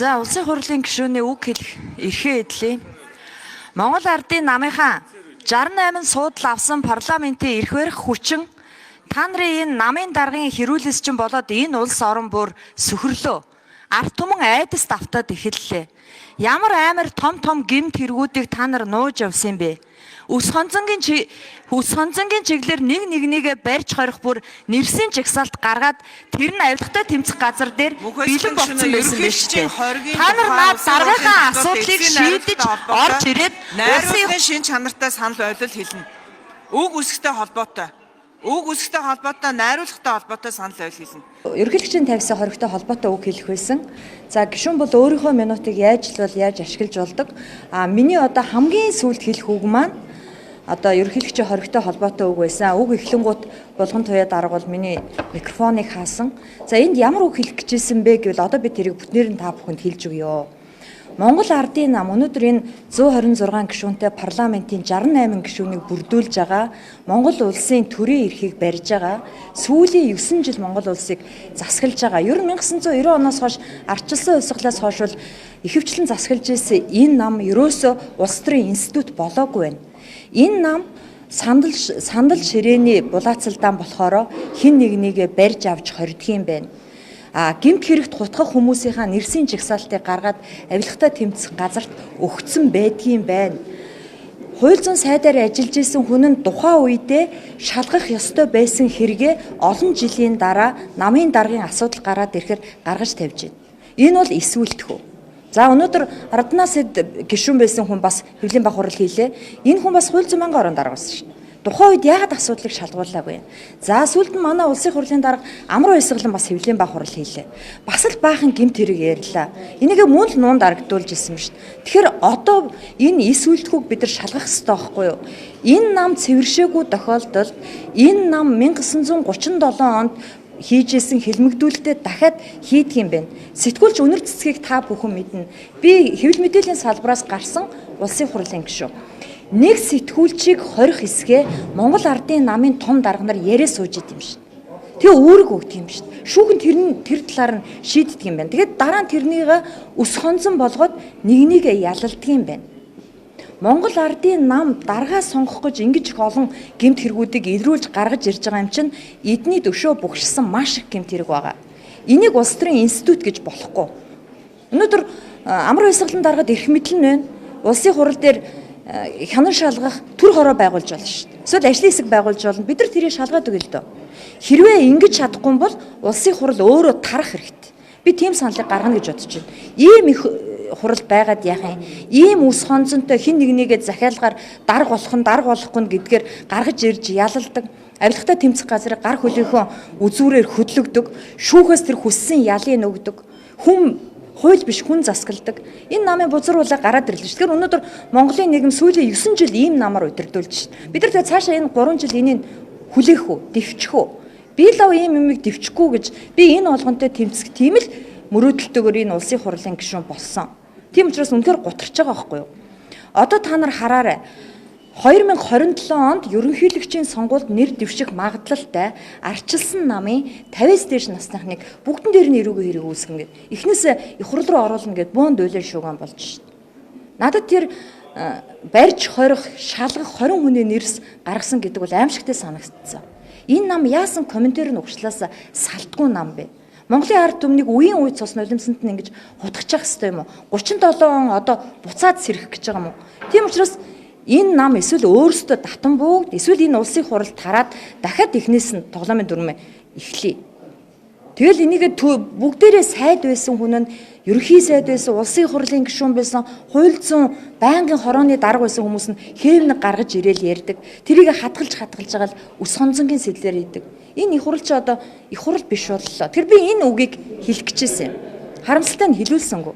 За улсын хурлын гишүүний үг хэлэх эрхээ эдлээ. Монгол ардын намынхаа 68 суудал авсан парламентын эрх барих хүчин та нарын энэ намын даргын хэрүүлээс чинь болоод энэ улс орон бүр сөхөрлөө. Арт түмэн айдас давтаад эхэллээ. Ямар амар том гэмт хэрэгүүдийг та нар нууж явсан бэ? Үс хонцонгийн чиглэлээр нэгнийгээ барьж хорих бүр нэрсийн жагсаалт гаргаад тэр нь авилгатай тэмцэх газар дээр бэлэн болсон байсан биш үү? Та нар наад даргийнхаа асуудлыг шийдэж орж ирээд найруулгын шин чанартай санал ойлол хэлнэ. Үг үсгтэй холбоотой. Үг үсгтэй холбоотой, найруулгатай холбоотой санал ойл хэлнэ. Ерөнхийлөгчийн тавьсан хоригтой холбоотой үг хэлэх байсан. За гишүүн бол өөрийнхөө минутыг яаж ашиглаж болдог. Миний одоо хамгийн сүүлд хэлэх үг маань одоо ерөнхийлөгчийн хоригтой холбоотой үг байсан. Үг эхлэнгуут булган туяа дарга бол миний микрофоныг хаасан. За энд ямар үг хэлэх гэжсэн бэ гэвэл одоо би тэрийг бүтнээр нь та бүхэнд хэлж өгье. Монгол ардын нам өнөөдөр энэ 126 гишүүнтэй парламентын 68 гишүүнийг бүрдүүлж байгаа. Монгол улсын төрийн эрхийг барьж байгаа. Сүүлийн 9 жил Монгол улсыг засаглаж байгаа. Ер нь 1990 оноос хойш ардчилсан хувьсгалаас хойш бол ихэвчлэн засаглаж ирсэн энэ нам ерөөсөө улс төрийн институт болоогүй байна. Энэ нам сандал ширээний булаацалдаан болохоор хин нэгнийгээ барьж авч хордгийм байна. Гэмт хэрэгт хутгах хүмүүсийнхаа нэрсийн жагсаалтыг гаргаад авилгатай тэмцэх газарт өгцөн байдгийм байна. Хууль зүйн сайдаар ажиллаж исэн хүн нь тухайн үедээ шалгах ёстой байсан хэрэгээ олон жилийн дараа намын даргын асуудал гараад ирэхээр гаргаж тавьж байна. Энэ бол эсвэлтхүү. За өнөөдөр Арднаас гишүүн байсан хүн бас хэвлэлийн баг хурал хийлээ. Энэ хүн бас хууль зүйн мянган орон дарга байсан шүү дээ. Тухайн үед яагаад асуудлыг шалгуулаагүй юм? За сүүлд нь манай улсын хурлын дарга амар баясгалан бас хэвлэлийн баг хурал хийлээ. Бас л баахан гэмт хэрэг ярьлаа. Энийгээ мөн л нуунд дарагдуулж ирсэн шүү дээ. Тэгэхээр одоо энэ эсвэлтхүүг бид нар шалгах ёстой байхгүй юу? Энэ нам цэвэршээгүй тохиолдолд энэ нам 1937 онд хийжсэн хэлмэгдүүлэлтэд дахиад хийдэг юм байна. Сэтгүүлч үнэр цэцгийг та бүхэн мэднэ. Би хэвлэл мэдээллийн салбараас гарсан улсын хурлын гишүүн. Нэг сэтгүүлчийг хорих хэсгээ Монгол ардын намын том дарга нар яриа сууж идэм шин. Тэгээ үүрэг өгдөг юм шин. Шүүхэн тэр талаар нь шийддэг юм байна. Тэгээд дараа нь тэрнийг өс хонцон болгоод нэгнийгээ ялалдаг юм байна. Монгол ардын нам даргаа сонгох гэж ингэж их олон гэмт хэрэгүүдийг илрүүлж гаргаж ирж байгаа юм чинь эдний төшөө бүгшсэн маш их гэмт хэрэг байгаа. Энийг улс төрийн институт гэж болохгүй. Өнөөдөр амар баясгалан даргад эрх мэдэл нь байна. Улсын хурал дээр хянан шалгах төр хороо байгуулж болно шүү дээ. Эсвэл ажлын хэсэг байгуулж болно. Бид нар тэрийг шалгаад өгье л дөө. Хэрвээ ингэж чадахгүй бол улсын хурал өөрөө тарах хэрэгтэй. Би тийм саналыг гаргана гэж бодож байна. Ийм их хурал байгаад яах юм? Ийм үс хонцонтой хин нэгнийгээ захиалгаар дарга болохгүй гэдгээр гаргаж ирж ялалдаг. Авилгатай тэмцэх газрыг гар хөлийнхөө үзүүрээр хөдлөгдөг. Шүүхээс тэр хүссэн ялыг нөгдөг. Хууль биш хүн засгалдаг. Энэ намын бузруулаа гараад ирлээ шүү. Тэгэхээр өнөөдөр Монголын нийгэм сүүлийн 9 жил ийм намаар удирдуулж шүү. Бид нар тэгээ цаашаа энэ 3 жил энийг хүлээх үү, дэвчих үү? Би лав ийм юмыг дэвчихгүй гэж би энэ олгонтой тэмцэх тийм л мөрөөдөлтөөр энэ улсын хурлын гишүүн болсон. Тийм учраас үнэхээр гутарч байгаа байхгүй юу? Одоо та нар хараарай. 2027 онд ерөнхийлөгчийн сонгуульд нэр дэвших магадлалтай ардчилсан намын 50-с дээш насныхныг бүгдэн дээр нь эрүүгийн хэрэг үүсгэн гэд. Эхнээсээ их хурл руу оруулна гэд бөөн дөөлөн шууган болж шít. Надад тэр барьж хорих, шалгах 20 хүний нэрс гаргасан гэдэг бол аимшигтай санагдсан. Энэ нам яасан комментээр нь өгчлээс салтгүй нам бэ? Монголын ард түмнийг үеийн үед цус нулимсанд нь ингэж хутгачих хэвээр юм уу? 37 он одоо буцаад сэрэх гэж байгаа юм уу? Тийм учраас энэ нам эсвэл өөрөөсөө татан бүгд эсвэл энэ улсын хурал тараад дахиад эхнээс нь тоглоомын дүрмээ эхлэе. Тэгэл энийг бүгдээрээ сайд байсан хүн нь ерөнхий сайд байсан, улсын хурлын гишүүн байсан, хууль зүйн байнгын хорооны дарга байсан хүмүүс нь хээвнэг гаргаж ирээл ярьдаг. Тэрийг хадгалж байгаа л өс хонцонгийн сэтлэр хийдэг. Энэ их хурал ч одоо их хурал биш боллоо. Тэр би энэ үгийг хэлэх гэжсэн юм. Харамсалтай нь хэлүүлсэнгүй.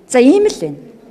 За ийм л байна.